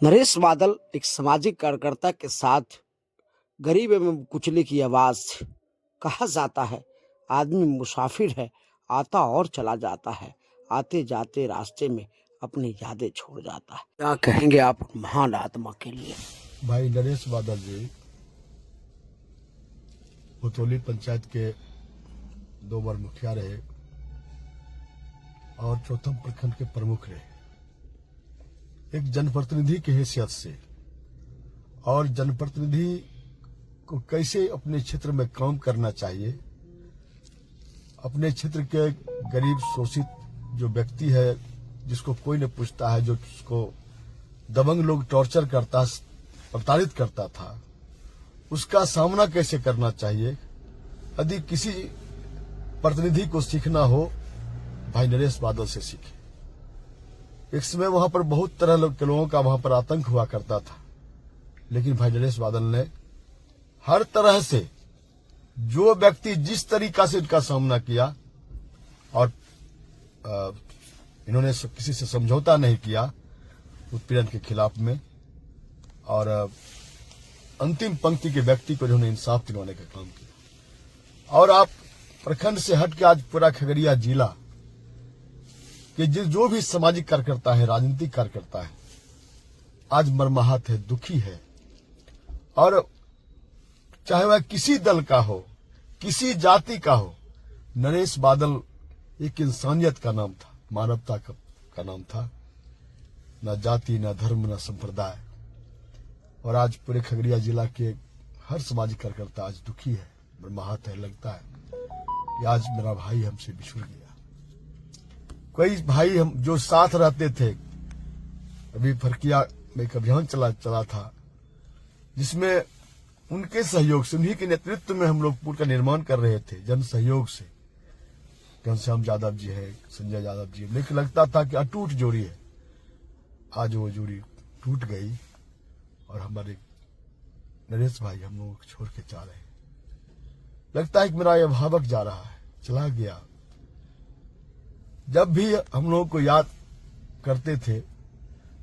नरेश बादल एक सामाजिक कार्यकर्ता के साथ गरीब एवं कुचले की आवाज थी। कहा जाता है आदमी मुसाफिर है, आता और चला जाता है, आते जाते रास्ते में अपनी यादें छोड़ जाता है। क्या कहेंगे आप महान आत्मा के लिए? भाई नरेश बादल जी भुतौली पंचायत के 2 बार मुखिया रहे और चौथम प्रखंड के प्रमुख रहे। एक जनप्रतिनिधि की हैसियत से और जनप्रतिनिधि को कैसे अपने क्षेत्र में काम करना चाहिए, अपने क्षेत्र के गरीब शोषित जो व्यक्ति है जिसको कोई नहीं पूछता है, जो उसको दबंग लोग टॉर्चर करता, प्रताड़ित करता था, उसका सामना कैसे करना चाहिए। यदि किसी प्रतिनिधि को सीखना हो, भाई नरेश बादल से सीखे। एक समय वहां पर बहुत तरह के लोगों का वहां पर आतंक हुआ करता था, लेकिन भाई नरेश बादल ने हर तरह से जो व्यक्ति जिस तरीका से इनका सामना किया और इन्होंने किसी से समझौता नहीं किया उत्पीड़न के खिलाफ में, और अंतिम पंक्ति के व्यक्ति को जिन्होंने इंसाफ दिलवाने का काम किया। और आप प्रखंड से हट के आज पूरा खगड़िया जिला कि जो भी सामाजिक कार्यकर्ता है, राजनीतिक कार्यकर्ता है, आज मर्माहत है, दुखी है। और चाहे वह किसी दल का हो, किसी जाति का हो, नरेश बादल एक इंसानियत का नाम था, मानवता का नाम था। न जाति, न धर्म, न संप्रदाय। और आज पूरे खगड़िया जिला के हर सामाजिक कार्यकर्ता आज दुखी है, मर्माहत है। लगता है कि आज मेरा भाई हमसे बिछुड़ गया। कई भाई हम जो साथ रहते थे, अभी फरकिया में एक अभियान चला था जिसमें उनके सहयोग से, उन्हीं के नेतृत्व में हम लोग पुल का निर्माण कर रहे थे, जन सहयोग से। घनश्याम यादव जी है, संजय यादव जी है, लेकिन लगता था कि अटूट जोड़ी है। आज वो जोड़ी टूट गई और हमारे नरेश भाई हम लोगों को छोड़ के जा रहे हैं। लगता है कि मेरा यह भावक जा रहा है, चला गया। जब भी हम लोगों को याद करते थे,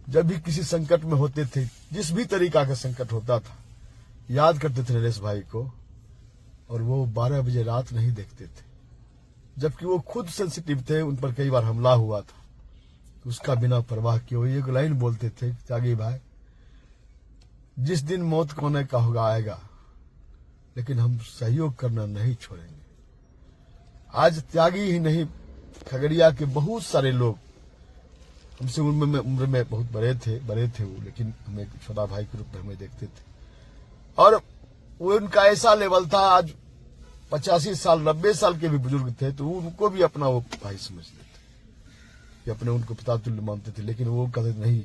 जब भी किसी संकट में होते थे, जिस भी तरीका का संकट होता था, याद करते थे नरेश भाई को। और वो 12 बजे रात नहीं देखते थे, जबकि वो खुद सेंसिटिव थे, उन पर कई बार हमला हुआ था। उसका बिना परवाह किए वो एक लाइन बोलते थे, त्यागी भाई जिस दिन मौत कोने का होगा आएगा, लेकिन हम सहयोग करना नहीं छोड़ेंगे। आज त्यागी ही नहीं, खगड़िया के बहुत सारे लोग हमसे उम्र में बहुत बड़े थे वो, लेकिन हमें छोटा भाई के रूप में हमें देखते थे। और वो उनका ऐसा लेवल था, आज 85 साल 90 साल के भी बुजुर्ग थे, तो उनको भी अपना वो भाई समझते थे, कि अपने उनको पिता तुल्य मानते थे। लेकिन वो कहते नहीं,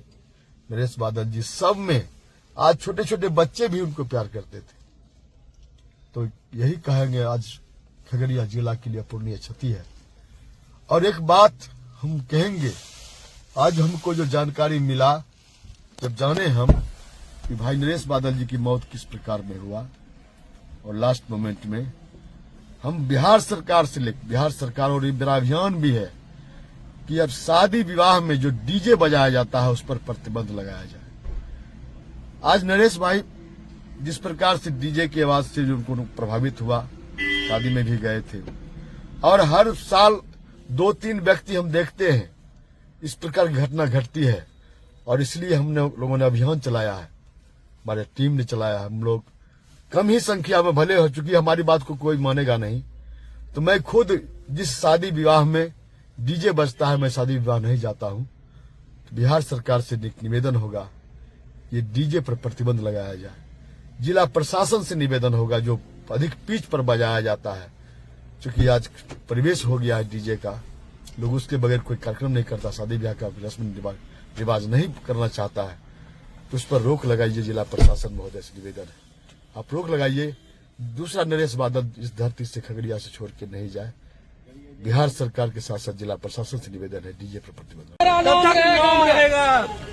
नरेश बादल जी सब में, आज छोटे छोटे बच्चे भी उनको प्यार करते थे। तो यही कहेंगे, आज खगड़िया जिला के लिए अपूर्णीय क्षति है। और एक बात हम कहेंगे, आज हमको जो जानकारी मिला, जब जाने हम कि भाई नरेश बादल जी की मौत किस प्रकार में हुआ, और लास्ट मोमेंट में हम बिहार सरकार से लेकर, बिहार सरकार और मेरा अभियान भी है कि अब शादी विवाह में जो डीजे बजाया जाता है उस पर प्रतिबंध लगाया जाए। आज नरेश भाई जिस प्रकार से डीजे की आवाज से जो उनको प्रभावित हुआ, शादी में भी गए थे, और हर साल 2-3 व्यक्ति हम देखते हैं इस प्रकार की घटना घटती है। और इसलिए हमने लोगों ने अभियान चलाया है, हमारे टीम ने चलाया है। हम लोग कम ही संख्या में भले हो चुकी, हमारी बात को कोई मानेगा नहीं, तो मैं खुद जिस शादी विवाह में डीजे बजता है, मैं शादी विवाह नहीं जाता हूं। तो बिहार सरकार से निवेदन होगा, ये डीजे पर प्रतिबंध लगाया जाए। जिला प्रशासन से निवेदन होगा, जो अधिक पिच पर बजाया जाता है, क्योंकि आज परिवेश हो गया है डीजे का, लोग उसके बगैर कोई कार्यक्रम नहीं करता, शादी ब्याह का रस्म रिवाज नहीं करना चाहता है, तो उस पर रोक लगाइए। जिला प्रशासन महोदय से निवेदन है, आप रोक लगाइए। दूसरा, नरेश बादल इस धरती से, खगड़िया से छोड़ के नहीं जाए। बिहार सरकार के साथ साथ जिला प्रशासन से निवेदन है, डीजे पर प्रतिबंध।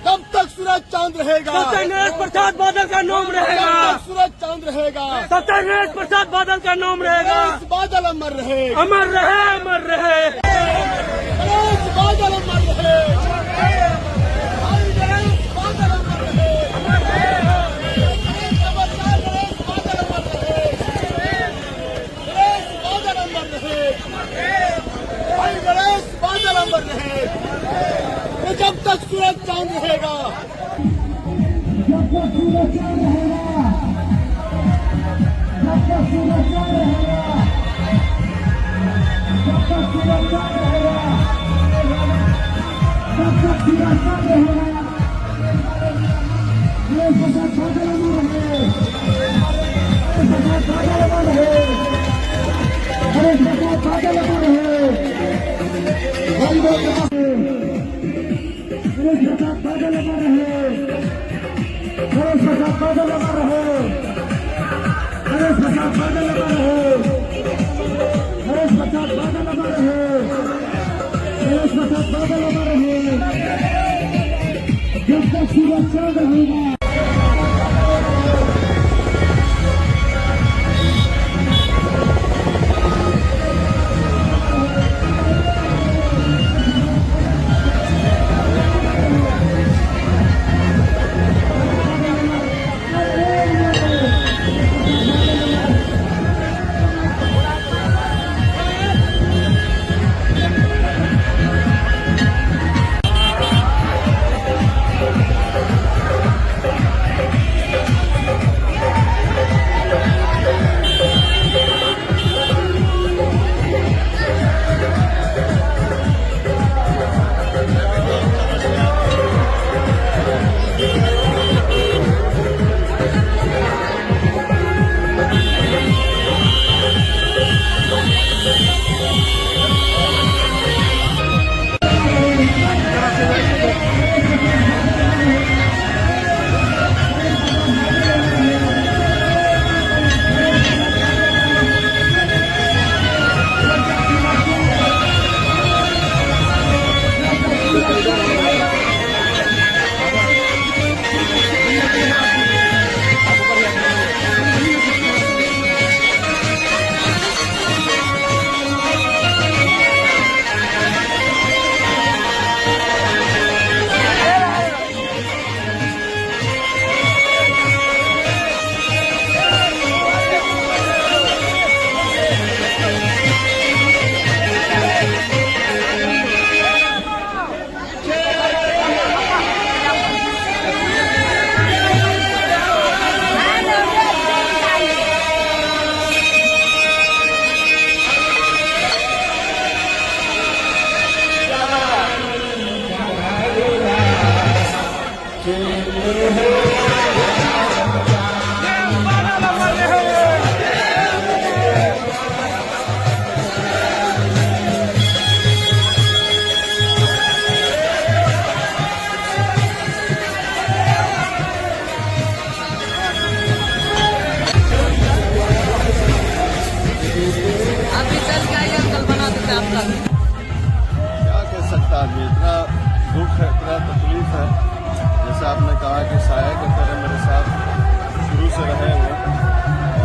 तब तक सूरज चांद रहेगा, नरेश प्रसाद बादल का नाम रहेगा, सूरज चांद रहेगा, नरेश प्रसाद बादल का नाम रहेगा। नरेश बादल अमर रहे, अमर रहे, अमर रहे। नरेश बादल अमर रहे, भाई नरेश बादल अमर रहे। क्या कह सकता आदमी, इतना दुख है, इतना तकलीफ है। जैसे आपने कहा कि साया की तरह मेरे साथ शुरू से रहे हुए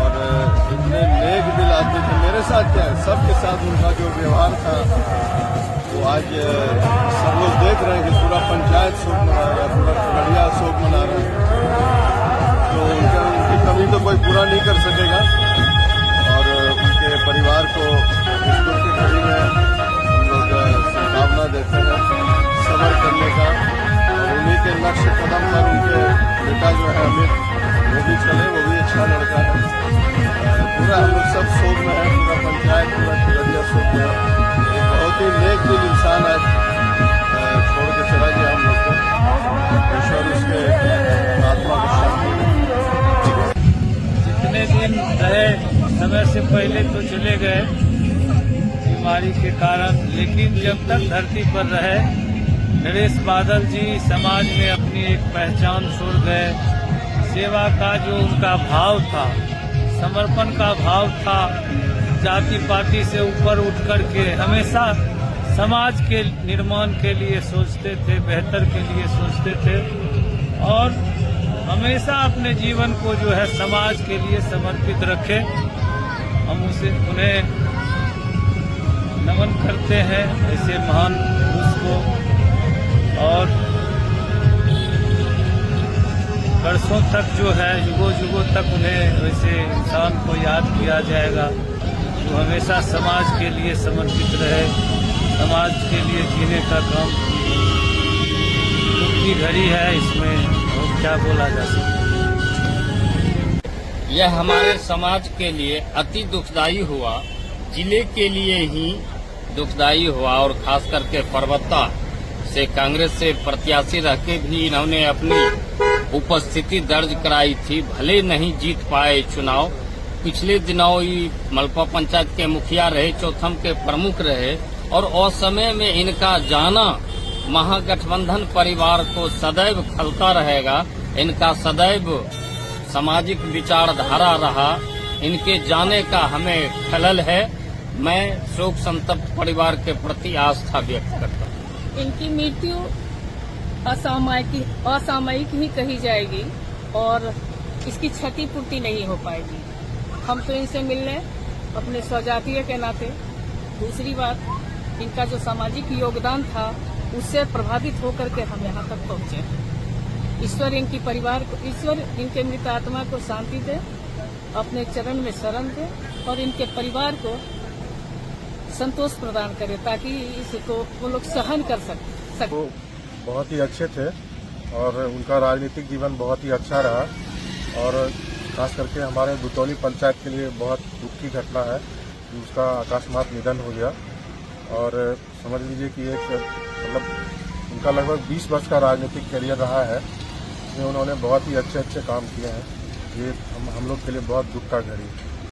और इतने नेक दिल आदमी थे। मेरे साथ क्या है, सबके साथ उनका जो व्यवहार था वो आज सब लोग देख रहे हैं कि पूरा पंचायत शोक मना रहा है, पूरा खगड़िया शोक मना रहा है। तो उनकी कमी तो कोई पूरा नहीं कर सकेगा और उनके परिवार को इस दुख की घड़ी में हम लोग संभावना देते हैं सब्र करने का और उन्हीं के नक्श कदम पर उनके बेटा जो है अमित वो भी चले, वो भी अच्छा लड़का है। पूरा हम लोग सब शोक में है, पूरा पंचायत पूरा खगड़िया शोक में है। एक बहुत ही नेक दिल इंसान आज छोड़ के चला गया हम लोग को। ईश्वर उसके आत्मा को शांति दे। जितने दिन रहे समय से पहले तो चले गए बीमारी के कारण, लेकिन जब तक धरती पर रहे नरेश बादल जी समाज में अपनी एक पहचान छोड़ गए। सेवा का जो उनका भाव था, समर्पण का भाव था, जाति पाति से ऊपर उठ करके हमेशा समाज के निर्माण के लिए सोचते थे, बेहतर के लिए सोचते थे और हमेशा अपने जीवन को जो है समाज के लिए समर्पित रखे। हम उन्हें नमन करते हैं ऐसे महान पुरुष को और वर्षों तक जो है युगों युगों तक उन्हें वैसे इंसान को याद किया जाएगा जो हमेशा समाज के लिए समर्पित रहे, समाज के लिए जीने का काम की घड़ी है, इसमें और क्या बोला जा सकता है। यह हमारे समाज के लिए अति दुखदायी हुआ, जिले के लिए ही दुखदायी हुआ और खास करके परबत्ता से कांग्रेस से प्रत्याशी रह के भी इन्होंने अपनी उपस्थिति दर्ज कराई थी। भले नहीं जीत पाए चुनाव, पिछले दिनों ये मलपा पंचायत के मुखिया रहे, चौथम के प्रमुख रहे और उस समय में इनका जाना महागठबंधन परिवार को सदैव खलता रहेगा। इनका सदैव सामाजिक विचारधारा रहा, इनके जाने का हमें खलल है। मैं शोक संतप्त परिवार के प्रति आस्था व्यक्त करता हूँ। इनकी मृत्यु असामयिक ही कही जाएगी और इसकी क्षतिपूर्ति नहीं हो पाएगी। हम तो इनसे मिलने अपने स्वजातीय के नाते, दूसरी बात इनका जो सामाजिक योगदान था उससे प्रभावित होकर के हम यहाँ तक पहुँचे। ईश्वर इनके मृत आत्मा को शांति दे, अपने चरण में शरण दे और इनके परिवार को संतोष प्रदान करे ताकि इसको वो लोग सहन कर सके। वो बहुत ही अच्छे थे और उनका राजनीतिक जीवन बहुत ही अच्छा रहा और खास करके हमारे दुतौली पंचायत के लिए बहुत दुख की घटना है कि उसका अकस्मात निधन हो गया। और समझ लीजिए कि एक मतलब उनका लगभग 20 वर्ष का राजनीतिक करियर रहा है, जिसमें उन्होंने बहुत ही अच्छे काम किए हैं। ये हम लोग के लिए बहुत दुख का घड़ी है।